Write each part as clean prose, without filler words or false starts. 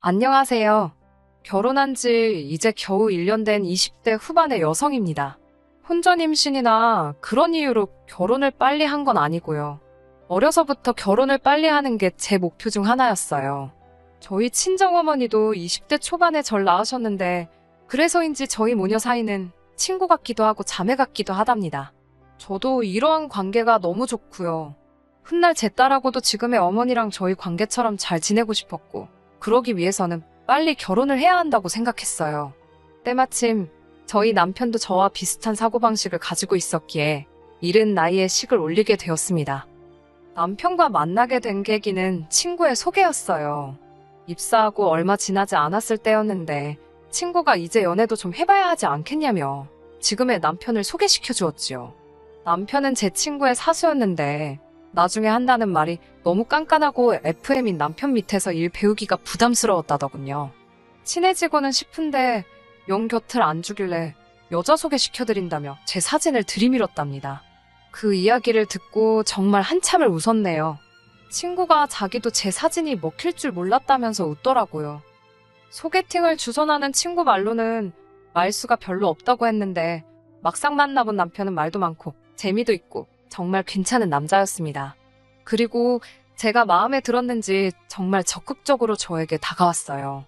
안녕하세요. 결혼한 지 이제 겨우 1년 된 20대 후반의 여성입니다. 혼전 임신이나 그런 이유로 결혼을 빨리 한 건 아니고요. 어려서부터 결혼을 빨리 하는 게 제 목표 중 하나였어요. 저희 친정어머니도 20대 초반에 절 낳으셨는데 그래서인지 저희 모녀 사이는 친구 같기도 하고 자매 같기도 하답니다. 저도 이러한 관계가 너무 좋고요. 훗날 제 딸하고도 지금의 어머니랑 저희 관계처럼 잘 지내고 싶었고 그러기 위해서는 빨리 결혼을 해야 한다고 생각했어요. 때마침 저희 남편도 저와 비슷한 사고방식을 가지고 있었기에 이른 나이에 식을 올리게 되었습니다. 남편과 만나게 된 계기는 친구의 소개였어요. 입사하고 얼마 지나지 않았을 때였는데 친구가 이제 연애도 좀 해봐야 하지 않겠냐며 지금의 남편을 소개시켜 주었지요. 남편은 제 친구의 사수였는데 나중에 한다는 말이 너무 깐깐하고 FM인 남편 밑에서 일 배우기가 부담스러웠다더군요. 친해지고는 싶은데 영 곁을 안 주길래 여자 소개시켜드린다며 제 사진을 들이밀었답니다. 그 이야기를 듣고 정말 한참을 웃었네요. 친구가 자기도 제 사진이 먹힐 줄 몰랐다면서 웃더라고요. 소개팅을 주선하는 친구 말로는 말수가 별로 없다고 했는데 막상 만나본 남편은 말도 많고 재미도 있고 정말 괜찮은 남자였습니다. 그리고 제가 마음에 들었는지 정말 적극적으로 저에게 다가왔어요.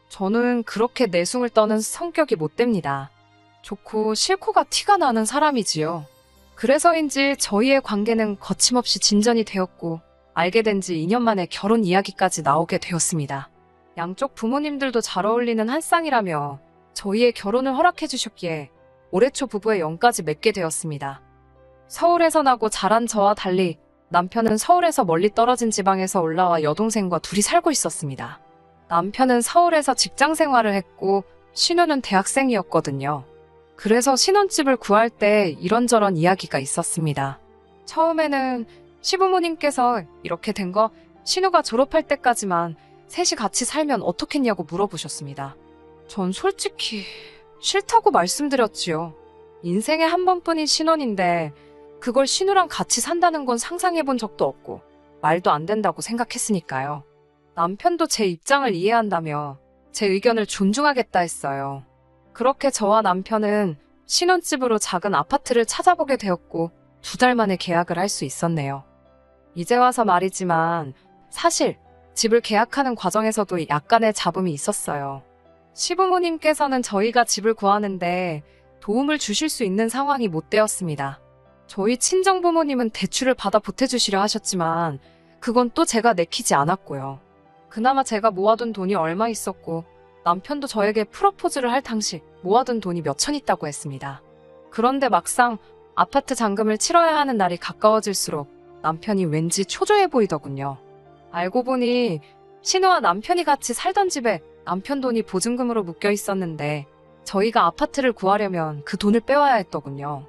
저는 그렇게 내숭을 떠는 성격이 못 됩니다. 좋고 싫고가 티가 나는 사람이지요. 그래서인지 저희의 관계는 거침없이 진전이 되었고 알게 된 지 2년 만에 결혼 이야기까지 나오게 되었습니다. 양쪽 부모님들도 잘 어울리는 한 쌍이라며 저희의 결혼을 허락해 주셨기에 올해 초 부부의 영까지 맺게 되었습니다. 서울에서 나고 자란 저와 달리 남편은 서울에서 멀리 떨어진 지방에서 올라와 여동생과 둘이 살고 있었습니다. 남편은 서울에서 직장 생활을 했고 신우는 대학생이었거든요. 그래서 신혼집을 구할 때 이런저런 이야기가 있었습니다. 처음에는 시부모님께서 이렇게 된 거 신우가 졸업할 때까지만 셋이 같이 살면 어떻겠냐고 물어보셨습니다. 전 솔직히 싫다고 말씀드렸지요. 인생에 한 번뿐인 신혼인데 그걸 신우랑 같이 산다는 건 상상해본 적도 없고 말도 안 된다고 생각했으니까요. 남편도 제 입장을 이해한다며 제 의견을 존중하겠다 했어요. 그렇게 저와 남편은 신혼집으로 작은 아파트를 찾아보게 되었고 2달 만에 계약을 할 수 있었네요. 이제 와서 말이지만 사실 집을 계약하는 과정에서도 약간의 잡음이 있었어요. 시부모님께서는 저희가 집을 구하는데 도움을 주실 수 있는 상황이 못 되었습니다. 저희 친정부모님은 대출을 받아 보태주시려 하셨지만 그건 또 제가 내키지 않았고요. 그나마 제가 모아둔 돈이 얼마 있었고 남편도 저에게 프로포즈를 할 당시 모아둔 돈이 몇천 있다고 했습니다. 그런데 막상 아파트 잔금을 치러야 하는 날이 가까워질수록 남편이 왠지 초조해 보이더군요. 알고 보니 신우와 남편이 같이 살던 집에 남편 돈이 보증금으로 묶여 있었는데 저희가 아파트를 구하려면 그 돈을 빼와야 했더군요.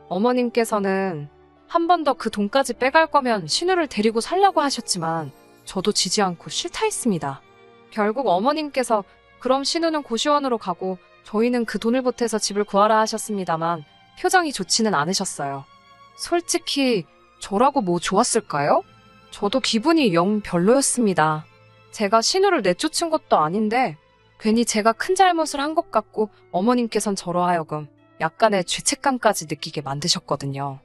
어머님께서는 한 번 더 그 돈까지 빼갈 거면 신우를 데리고 살라고 하셨지만 저도 지지 않고 싫다 했습니다. 결국 어머님께서 그럼 신우는 고시원으로 가고 저희는 그 돈을 보태서 집을 구하라 하셨습니다만 표정이 좋지는 않으셨어요. 솔직히 저라고 뭐 좋았을까요? 저도 기분이 영 별로였습니다. 제가 신우를 내쫓은 것도 아닌데 괜히 제가 큰 잘못을 한 것 같고 어머님께선 저로 하여금 약간의 죄책감까지 느끼게 만드셨거든요.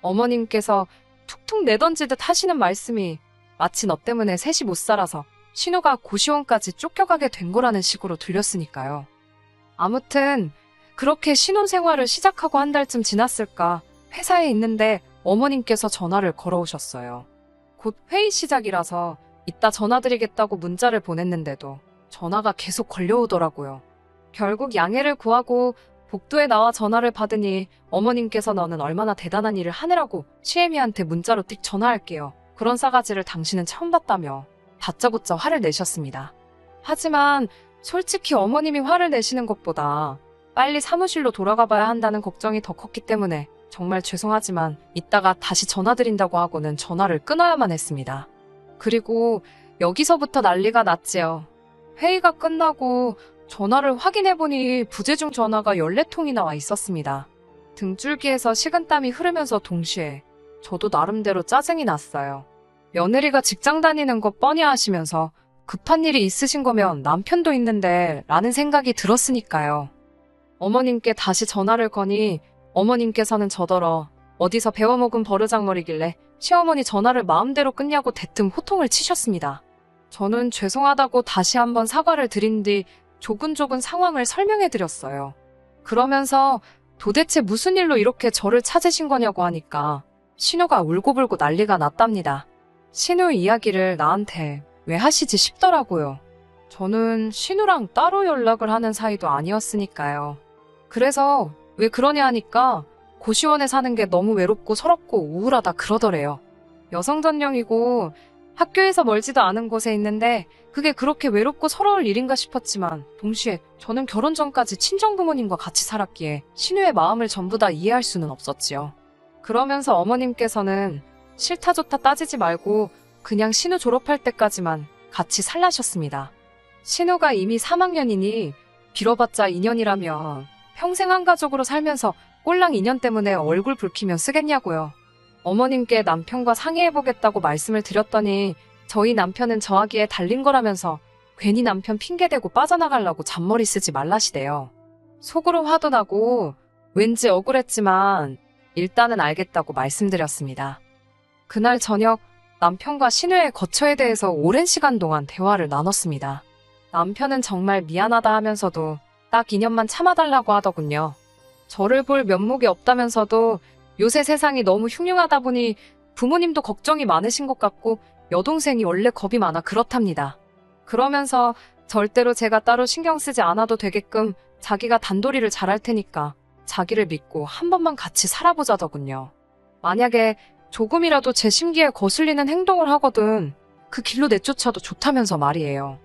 어머님께서 툭툭 내던지듯 하시는 말씀이 마치 너 때문에 셋이 못 살아서 신우가 고시원까지 쫓겨가게 된 거라는 식으로 들렸으니까요. 아무튼 그렇게 신혼생활을 시작하고 한 달쯤 지났을까 회사에 있는데 어머님께서 전화를 걸어오셨어요. 곧 회의 시작이라서 이따 전화드리겠다고 문자를 보냈는데도 전화가 계속 걸려오더라고요. 결국 양해를 구하고 복도에 나와 전화를 받으니 어머님께서 너는 얼마나 대단한 일을 하느라고 시애미한테 문자로 띡 전화할게요. 그런 싸가지를 당신은 처음 봤다며 다짜고짜 화를 내셨습니다. 하지만 솔직히 어머님이 화를 내시는 것보다 빨리 사무실로 돌아가 봐야 한다는 걱정이 더 컸기 때문에 정말 죄송하지만 이따가 다시 전화드린다고 하고는 전화를 끊어야만 했습니다. 그리고 여기서부터 난리가 났지요. 회의가 끝나고 전화를 확인해보니 부재중 전화가 14통이나 와 있었습니다. 등줄기에서 식은땀이 흐르면서 동시에 저도 나름대로 짜증이 났어요. 며느리가 직장 다니는 거 뻔히 아시면서 급한 일이 있으신 거면 남편도 있는데 라는 생각이 들었으니까요. 어머님께 다시 전화를 거니 어머님께서는 저더러 어디서 배워먹은 버르장머리길래 시어머니 전화를 마음대로 끊냐고 대뜸 호통을 치셨습니다. 저는 죄송하다고 다시 한번 사과를 드린 뒤 조근조근 상황을 설명해드렸어요. 그러면서 도대체 무슨 일로 이렇게 저를 찾으신 거냐고 하니까 신우가 울고불고 난리가 났답니다. 신우 이야기를 나한테 왜 하시지 싶더라고요. 저는 신우랑 따로 연락을 하는 사이도 아니었으니까요. 그래서 왜 그러냐 하니까 고시원에 사는 게 너무 외롭고 서럽고 우울하다 그러더래요. 여성 전용이고 학교에서 멀지도 않은 곳에 있는데 그게 그렇게 외롭고 서러울 일인가 싶었지만 동시에 저는 결혼 전까지 친정부모님과 같이 살았기에 신우의 마음을 전부 다 이해할 수는 없었지요. 그러면서 어머님께서는 싫다 좋다 따지지 말고 그냥 신우 졸업할 때까지만 같이 살라셨습니다. 신우가 이미 3학년이니 빌어봤자 2년이라면 평생 한 가족으로 살면서 꼴랑 2년 때문에 얼굴 붉히면 쓰겠냐고요. 어머님께 남편과 상의해보겠다고 말씀을 드렸더니 저희 남편은 저하기에 달린 거라면서 괜히 남편 핑계대고 빠져나가려고 잔머리 쓰지 말라시대요. 속으로 화도 나고 왠지 억울했지만 일단은 알겠다고 말씀드렸습니다. 그날 저녁 남편과 신우의 거처에 대해서 오랜 시간 동안 대화를 나눴습니다. 남편은 정말 미안하다 하면서도 딱 2년만 참아달라고 하더군요. 저를 볼 면목이 없다면서도 요새 세상이 너무 흉흉하다 보니 부모님도 걱정이 많으신 것 같고 여동생이 원래 겁이 많아 그렇답니다. 그러면서 절대로 제가 따로 신경 쓰지 않아도 되게끔 자기가 단도리를 잘할 테니까 자기를 믿고 한 번만 같이 살아보자더군요. 만약에 조금이라도 제 심기에 거슬리는 행동을 하거든 그 길로 내쫓아도 좋다면서 말이에요.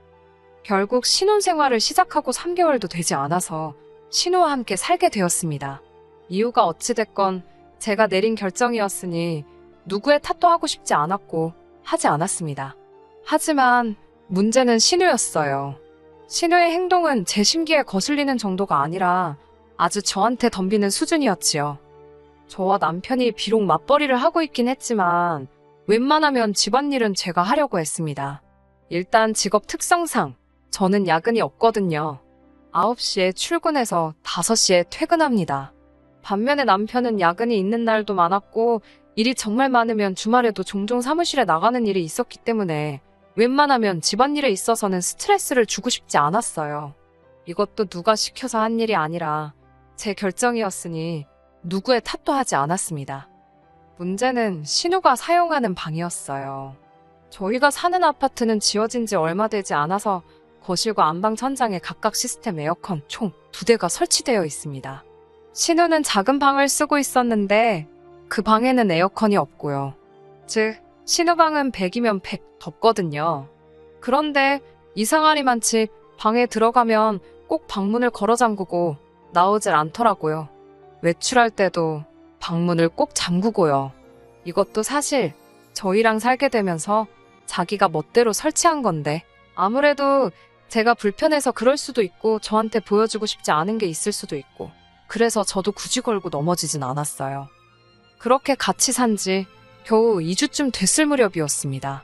결국 신혼생활을 시작하고 3개월도 되지 않아서 신우와 함께 살게 되었습니다. 이유가 어찌됐건 제가 내린 결정이었으니 누구의 탓도 하고 싶지 않았고 하지 않았습니다. 하지만 문제는 신우였어요. 신우의 행동은 제 심기에 거슬리는 정도가 아니라 아주 저한테 덤비는 수준이었지요. 저와 남편이 비록 맞벌이를 하고 있긴 했지만 웬만하면 집안일은 제가 하려고 했습니다. 일단 직업 특성상 저는 야근이 없거든요. 9시에 출근해서 5시에 퇴근합니다. 반면에 남편은 야근이 있는 날도 많았고 일이 정말 많으면 주말에도 종종 사무실에 나가는 일이 있었기 때문에 웬만하면 집안일에 있어서는 스트레스를 주고 싶지 않았어요. 이것도 누가 시켜서 한 일이 아니라 제 결정이었으니 누구의 탓도 하지 않았습니다. 문제는 신우가 사용하는 방이었어요. 저희가 사는 아파트는 지어진 지 얼마 되지 않아서 거실과 안방 천장에 각각 시스템 에어컨 총 2대가 설치되어 있습니다. 신우는 작은 방을 쓰고 있었는데 그 방에는 에어컨이 없고요. 즉 신우 방은 100이면 100 덥거든요. 그런데 이상하리만치 방에 들어가면 꼭 방문을 걸어 잠그고 나오질 않더라고요. 외출할 때도 방문을 꼭 잠그고요. 이것도 사실 저희랑 살게 되면서 자기가 멋대로 설치한 건데 아무래도 제가 불편해서 그럴 수도 있고 저한테 보여주고 싶지 않은 게 있을 수도 있고 그래서 저도 굳이 걸고 넘어지진 않았어요. 그렇게 같이 산 지 겨우 2주쯤 됐을 무렵이었습니다.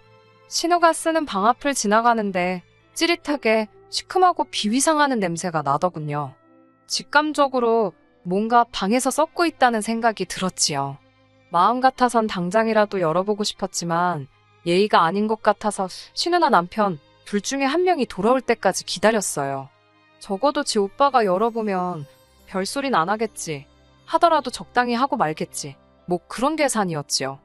신우가 쓰는 방 앞을 지나가는데 찌릿하게 시큼하고 비위상하는 냄새가 나더군요. 직감적으로 뭔가 방에서 썩고 있다는 생각이 들었지요. 마음 같아선 당장이라도 열어보고 싶었지만 예의가 아닌 것 같아서 신우나 남편 둘 중에 한 명이 돌아올 때까지 기다렸어요. 적어도 지 오빠가 열어보면 별소린 안 하겠지. 하더라도 적당히 하고 말겠지. 뭐 그런 계산이었지요.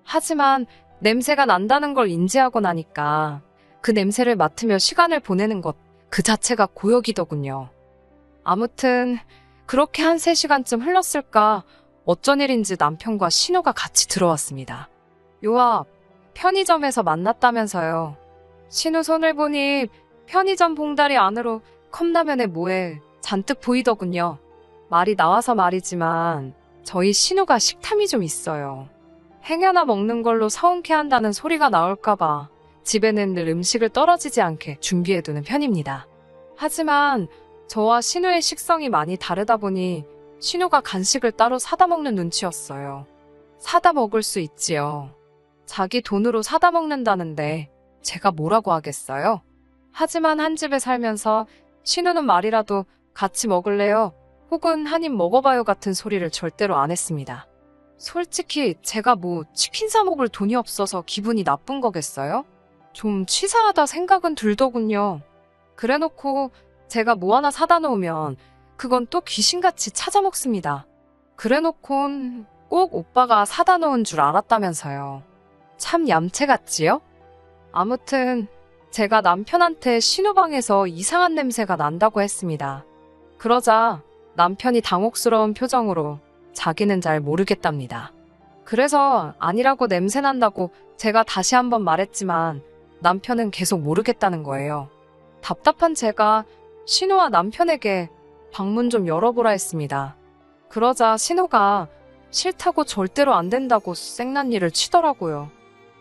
하지만 냄새가 난다는 걸 인지하고 나니까 그 냄새를 맡으며 시간을 보내는 것 그 자체가 고역이더군요. 아무튼 그렇게 한 3시간쯤 흘렀을까 어쩐 일인지 남편과 신우가 같이 들어왔습니다. 요 앞 편의점에서 만났다면서요. 신우 손을 보니 편의점 봉다리 안으로 컵라면에 뭐에 잔뜩 보이더군요. 말이 나와서 말이지만 저희 신우가 식탐이 좀 있어요. 행여나 먹는 걸로 서운케 한다는 소리가 나올까봐 집에는 늘 음식을 떨어지지 않게 준비해두는 편입니다. 하지만 저와 신우의 식성이 많이 다르다 보니 신우가 간식을 따로 사다 먹는 눈치였어요. 사다 먹을 수 있지요. 자기 돈으로 사다 먹는다는데 제가 뭐라고 하겠어요? 하지만 한 집에 살면서 신우는 말이라도 같이 먹을래요? 혹은 한 입 먹어봐요 같은 소리를 절대로 안 했습니다. 솔직히 제가 뭐 치킨 사 먹을 돈이 없어서 기분이 나쁜 거겠어요? 좀 치사하다 생각은 들더군요. 그래놓고 제가 뭐 하나 사다 놓으면 그건 또 귀신같이 찾아 먹습니다. 그래놓곤 꼭 오빠가 사다 놓은 줄 알았다면서요. 참 얌체 같지요? 아무튼 제가 남편한테 신우방에서 이상한 냄새가 난다고 했습니다. 그러자 남편이 당혹스러운 표정으로 자기는 잘 모르겠답니다. 그래서 아니라고 냄새 난다고 제가 다시 한번 말했지만 남편은 계속 모르겠다는 거예요. 답답한 제가 신우와 남편에게 방문 좀 열어보라 했습니다. 그러자 신우가 싫다고 절대로 안 된다고 생난리를 치더라고요.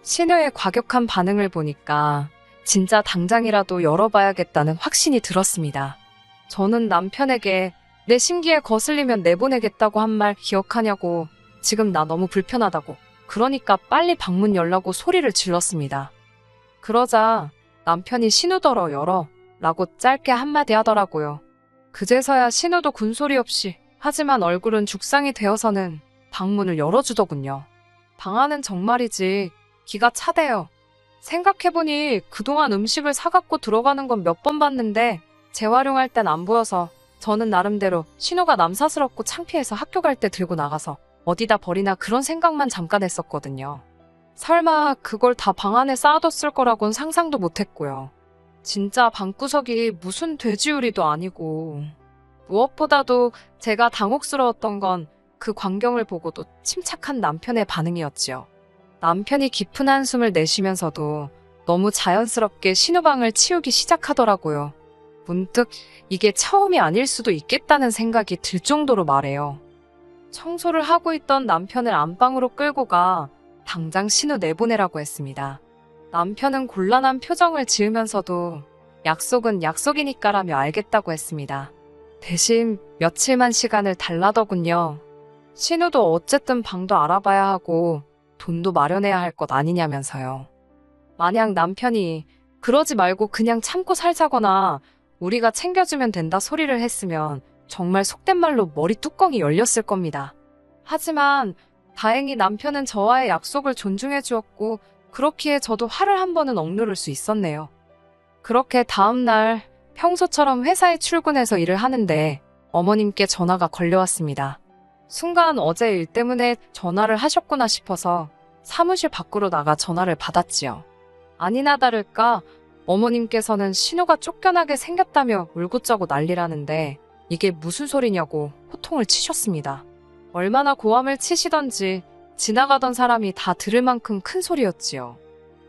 신우의 과격한 반응을 보니까 진짜 당장이라도 열어봐야겠다는 확신이 들었습니다. 저는 남편에게 내 심기에 거슬리면 내보내겠다고 한 말 기억하냐고, 지금 나 너무 불편하다고, 그러니까 빨리 방문 열라고 소리를 질렀습니다. 그러자 남편이 신우더러 열어 라고 짧게 한마디 하더라고요. 그제서야 신우도 군소리 없이 하지만 얼굴은 죽상이 되어서는 방문을 열어주더군요. 방 안은 정말이지 기가 차대요. 생각해보니 그동안 음식을 사갖고 들어가는 건 몇 번 봤는데 재활용할 땐 안 보여서 저는 나름대로 신우가 남사스럽고 창피해서 학교 갈 때 들고 나가서 어디다 버리나 그런 생각만 잠깐 했었거든요. 설마 그걸 다 방 안에 쌓아뒀을 거라고는 상상도 못했고요. 진짜 방구석이 무슨 돼지우리도 아니고, 무엇보다도 제가 당혹스러웠던 건 그 광경을 보고도 침착한 남편의 반응이었지요. 남편이 깊은 한숨을 내쉬면서도 너무 자연스럽게 신우방을 치우기 시작하더라고요. 문득 이게 처음이 아닐 수도 있겠다는 생각이 들 정도로 말해요. 청소를 하고 있던 남편을 안방으로 끌고 가 당장 신우 내보내라고 했습니다. 남편은 곤란한 표정을 지으면서도 약속은 약속이니까라며 알겠다고 했습니다. 대신 며칠만 시간을 달라더군요. 신우도 어쨌든 방도 알아봐야 하고 돈도 마련해야 할 것 아니냐면서요. 만약 남편이 그러지 말고 그냥 참고 살자거나 우리가 챙겨주면 된다 소리를 했으면 정말 속된 말로 머리 뚜껑이 열렸을 겁니다. 하지만 다행히 남편은 저와의 약속을 존중해 주었고 그렇기에 저도 화를 한 번은 억누를 수 있었네요. 그렇게 다음날 평소처럼 회사에 출근해서 일을 하는데 어머님께 전화가 걸려왔습니다. 순간 어제 일 때문에 전화를 하셨구나 싶어서 사무실 밖으로 나가 전화를 받았지요. 아니나 다를까 어머님께서는 신우가 쫓겨나게 생겼다며 울고짜고 난리라는데 이게 무슨 소리냐고 호통을 치셨습니다. 얼마나 고함을 치시던지 지나가던 사람이 다 들을 만큼 큰 소리였지요.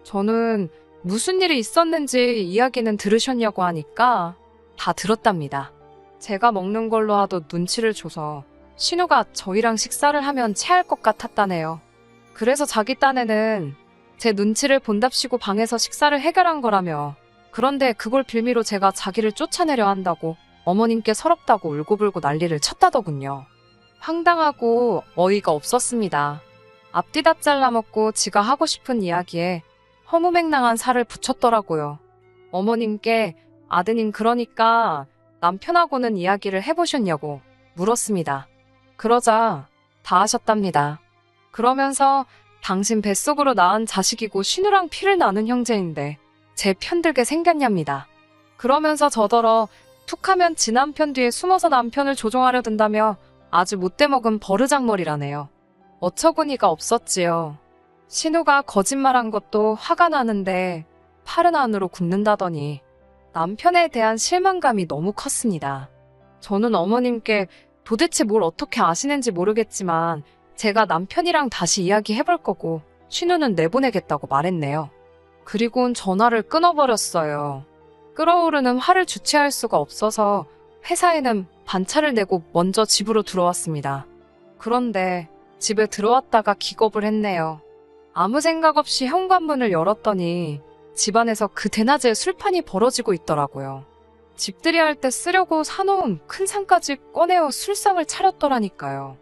저는 무슨 일이 있었는지 이야기는 들으셨냐고 하니까 다 들었답니다. 제가 먹는 걸로 하도 눈치를 줘서 신우가 저희랑 식사를 하면 체할 것 같았다네요. 그래서 자기 딴에는 제 눈치를 본답시고 방에서 식사를 해결한 거라며, 그런데 그걸 빌미로 제가 자기를 쫓아내려 한다고 어머님께 서럽다고 울고불고 난리를 쳤다더군요. 황당하고 어이가 없었습니다. 앞뒤 다 잘라먹고 지가 하고 싶은 이야기에 허무맹랑한 살을 붙였더라고요. 어머님께 아드님 그러니까 남편하고는 이야기를 해보셨냐고 물었습니다. 그러자 다 하셨답니다. 그러면서 당신 뱃속으로 낳은 자식이고 신우랑 피를 나눈 형제인데 제 편들게 생겼냐입니다. 그러면서 저더러 툭하면 지 남편 뒤에 숨어서 남편을 조종하려 든다며 아주 못돼먹은 버르장머리라네요. 어처구니가 없었지요. 신우가 거짓말한 것도 화가 나는데 팔은 안으로 굽는다더니 남편에 대한 실망감이 너무 컸습니다. 저는 어머님께 도대체 뭘 어떻게 아시는지 모르겠지만 제가 남편이랑 다시 이야기해볼 거고 신우는 내보내겠다고 말했네요. 그리고는 전화를 끊어버렸어요. 끓어오르는 화를 주체할 수가 없어서 회사에는 반차를 내고 먼저 집으로 들어왔습니다. 그런데 집에 들어왔다가 기겁을 했네요. 아무 생각 없이 현관문을 열었더니 집안에서 그 대낮에 술판이 벌어지고 있더라고요. 집들이 할 때 쓰려고 사놓은 큰 상까지 꺼내어 술상을 차렸더라니까요.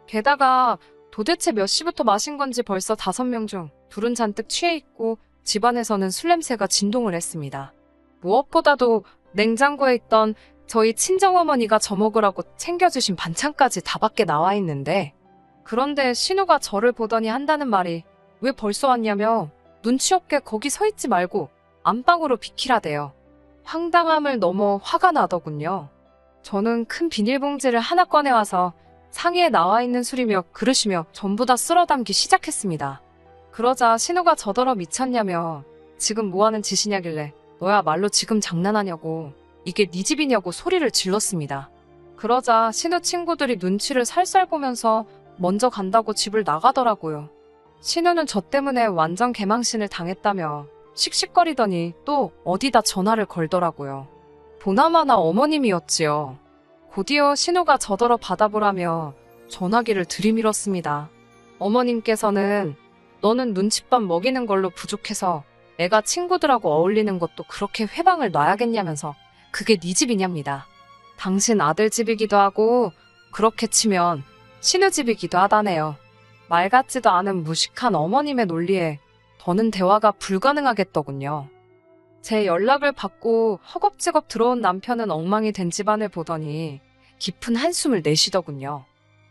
게다가 도대체 몇 시부터 마신 건지 벌써 5명 중 둘은 잔뜩 취해 있고 집안에서는 술 냄새가 진동을 했습니다. 무엇보다도 냉장고에 있던 저희 친정어머니가 저 먹으라고 챙겨주신 반찬까지 다 밖에 나와 있는데, 그런데 신우가 저를 보더니 한다는 말이 왜 벌써 왔냐며 눈치 없게 거기 서 있지 말고 안방으로 비키라대요. 황당함을 넘어 화가 나더군요. 저는 큰 비닐봉지를 하나 꺼내와서 상의에 나와 있는 술이며 그릇이며 전부 다 쓸어 담기 시작했습니다. 그러자 신우가 저더러 미쳤냐며 지금 뭐하는 짓이냐길래 너야말로 지금 장난하냐고 이게 네 집이냐고 소리를 질렀습니다. 그러자 신우 친구들이 눈치를 살살 보면서 먼저 간다고 집을 나가더라고요. 신우는 저 때문에 완전 개망신을 당했다며 씩씩거리더니 또 어디다 전화를 걸더라고요. 보나마나 어머님이었지요. 곧이어 신우가 저더러 받아보라며 전화기를 들이밀었습니다. 어머님께서는 너는 눈칫밥 먹이는 걸로 부족해서 애가 친구들하고 어울리는 것도 그렇게 회방을 놔야겠냐면서 그게 네 집이냐입니다. 당신 아들 집이기도 하고 그렇게 치면 신우 집이기도 하다네요. 말 같지도 않은 무식한 어머님의 논리에 더는 대화가 불가능하겠더군요. 제 연락을 받고 허겁지겁 들어온 남편은 엉망이 된 집안을 보더니 깊은 한숨을 내쉬더군요.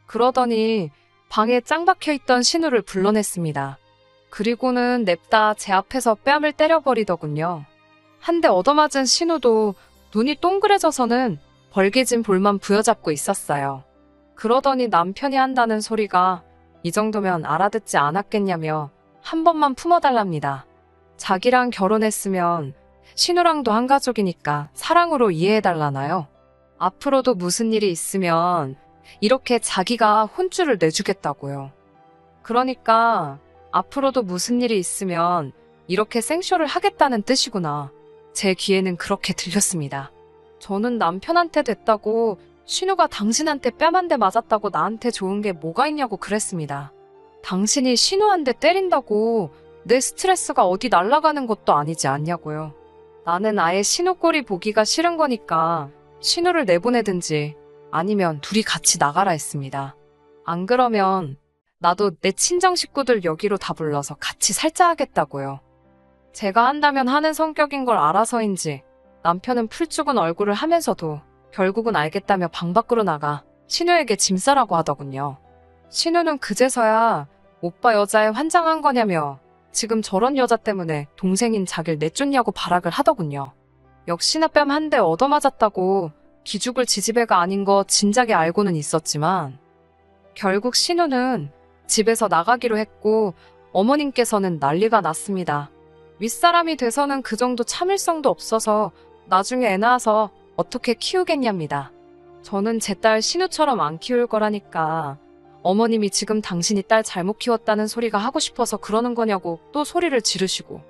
그러더니 방에 짱 박혀있던 신우를 불러냈습니다. 그리고는 냅다 제 앞에서 뺨을 때려버리더군요. 한 대 얻어맞은 신우도 눈이 동그래져서는 벌개진 볼만 부여잡고 있었어요. 그러더니 남편이 한다는 소리가 이 정도면 알아듣지 않았겠냐며 한 번만 품어달랍니다. 자기랑 결혼했으면 신우랑도 한 가족이니까 사랑으로 이해해달라나요? 앞으로도 무슨 일이 있으면 이렇게 자기가 혼쭐을 내주겠다고요. 그러니까 앞으로도 무슨 일이 있으면 이렇게 생쇼를 하겠다는 뜻이구나. 제 귀에는 그렇게 들렸습니다. 저는 남편한테 됐다고 신우가 당신한테 뺨 한 대 맞았다고 나한테 좋은 게 뭐가 있냐고 그랬습니다. 당신이 신우한테 때린다고 내 스트레스가 어디 날아가는 것도 아니지 않냐고요. 나는 아예 신우 꼴이 보기가 싫은 거니까 신우를 내보내든지 아니면 둘이 같이 나가라 했습니다. 안 그러면 나도 내 친정 식구들 여기로 다 불러서 같이 살자 하겠다고요. 제가 한다면 하는 성격인 걸 알아서인지 남편은 풀 죽은 얼굴을 하면서도 결국은 알겠다며 방 밖으로 나가 신우에게 짐 싸라고 하더군요. 신우는 그제서야 오빠 여자에 환장한 거냐며 지금 저런 여자 때문에 동생인 자기를 내쫓냐고 발악을 하더군요. 역시나 뺨 한 대 얻어맞았다고 기죽을 지지배가 아닌 거 진작에 알고는 있었지만 결국 신우는 집에서 나가기로 했고 어머님께서는 난리가 났습니다. 윗사람이 돼서는 그 정도 참을성도 없어서 나중에 애 낳아서 어떻게 키우겠냐입니다. 저는 제 딸 신우처럼 안 키울 거라니까 어머님이 지금 당신이 딸 잘못 키웠다는 소리가 하고 싶어서 그러는 거냐고 또 소리를 지르시고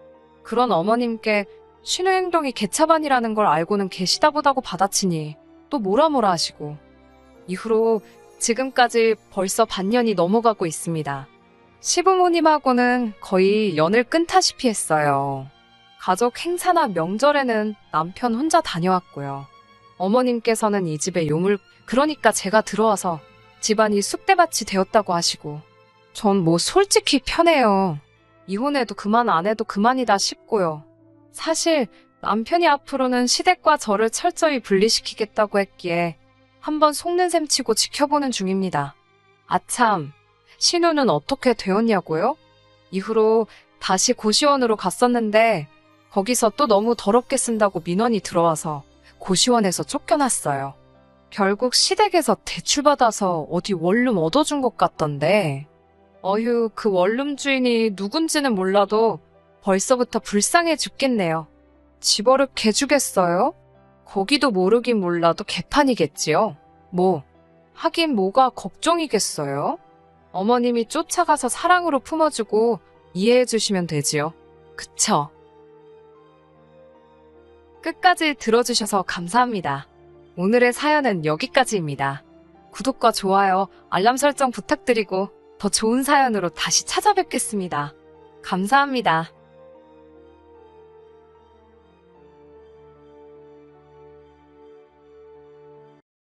그런 어머님께 신우 행동이 개차반이라는 걸 알고는 계시다 보다고 받아치니 또 뭐라 하시고 이후로 지금까지 벌써 반년이 넘어가고 있습니다. 시부모님하고는 거의 연을 끊다시피 했어요. 가족 행사나 명절에는 남편 혼자 다녀왔고요. 어머님께서는 이 집의 요물, 그러니까 제가 들어와서 집안이 쑥대밭이 되었다고 하시고 전 뭐 솔직히 편해요. 이혼해도 그만 안 해도 그만이다 싶고요. 사실 남편이 앞으로는 시댁과 저를 철저히 분리시키겠다고 했기에 한번 속는 셈 치고 지켜보는 중입니다. 아참, 신우는 어떻게 되었냐고요? 이후로 다시 고시원으로 갔었는데 거기서 또 너무 더럽게 쓴다고 민원이 들어와서 고시원에서 쫓겨났어요. 결국 시댁에서 대출받아서 어디 원룸 얻어준 것 같던데 어휴, 그 원룸 주인이 누군지는 몰라도 벌써부터 불쌍해 죽겠네요. 집어를 개주겠어요? 거기도 모르긴 몰라도 개판이겠지요. 뭐, 하긴 뭐가 걱정이겠어요? 어머님이 쫓아가서 사랑으로 품어주고 이해해주시면 되지요. 그쵸? 끝까지 들어주셔서 감사합니다. 오늘의 사연은 여기까지입니다. 구독과 좋아요, 알람 설정 부탁드리고 더 좋은 사연으로 다시 찾아뵙겠습니다. 감사합니다.